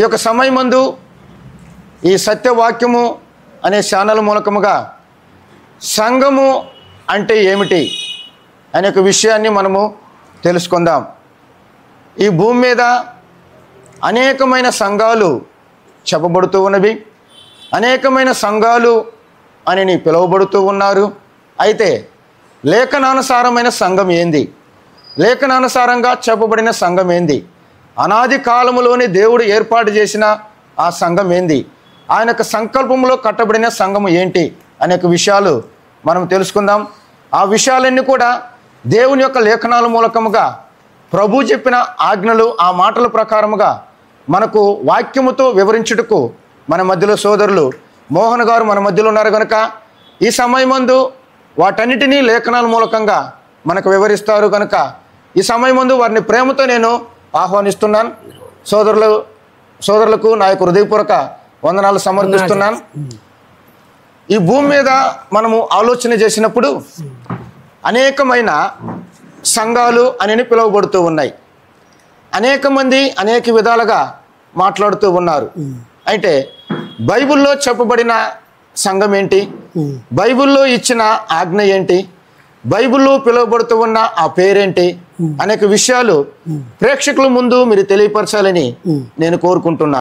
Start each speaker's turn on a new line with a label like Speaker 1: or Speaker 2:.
Speaker 1: ఈ యొక్క సమయమందు ఈ సత్యవాక్యము అనే ఛానల్ మూలకముగా సంఘము అంటే ఏమిటి అనే ఒక విషయాన్ని మనము తెలుసుకుందాం. ఈ భూమి మీద అనేకమైన సంఘాలు చెప్పబడుతూ ఉన్నవి, అనేకమైన సంఘాలు అని పిలువబడుతూ ఉన్నారు. అయితే లేఖనానుసారమైన సంఘం ఏంది, లేఖనానుసారంగా చెప్పబడిన సంఘం ఏంది, అనాది కాలములోని దేవుడు ఏర్పాటు చేసిన ఆ సంఘం ఏంది, ఆయన యొక్క సంకల్పంలో కట్టబడిన సంఘము ఏంటి అనేక విషయాలు మనం తెలుసుకుందాం. ఆ విషయాలన్నీ కూడా దేవుని యొక్క లేఖనాల మూలకముగా ప్రభు చెప్పిన ఆజ్ఞలు ఆ మాటల ప్రకారముగా మనకు వాక్యముతో వివరించుటకు మన మధ్యలో సోదరులు మోహన్ గారు మన మధ్యలో ఉన్నారు కనుక ఈ సమయమందు వాటన్నిటినీ లేఖనాల మూలకంగా మనకు వివరిస్తారు కనుక ఈ సమయమందు వారిని ప్రేమతో నేను ఆహ్వానిస్తున్నాను. సోదరులకు నా యొక్క హృదయపూర్వక వందనాలు సమర్పిస్తున్నాను. ఈ భూమి మీద మనము ఆలోచన చేసినప్పుడు అనేకమైన సంఘాలు అని పిలువబడుతూ ఉన్నాయి. అనేక మంది అనేక విధాలుగా మాట్లాడుతూ ఉన్నారు. అయితే బైబిల్లో చెప్పబడిన సంఘం ఏంటి, బైబిల్లో ఇచ్చిన ఆజ్ఞ ఏంటి, బైబిల్లో పిలువబడుతూ ఉన్న ఆ పేరేంటి అనేక విషయాలు ప్రేక్షకుల ముందు మీరు తెలియపరచాలని నేను కోరుకుంటున్నాను.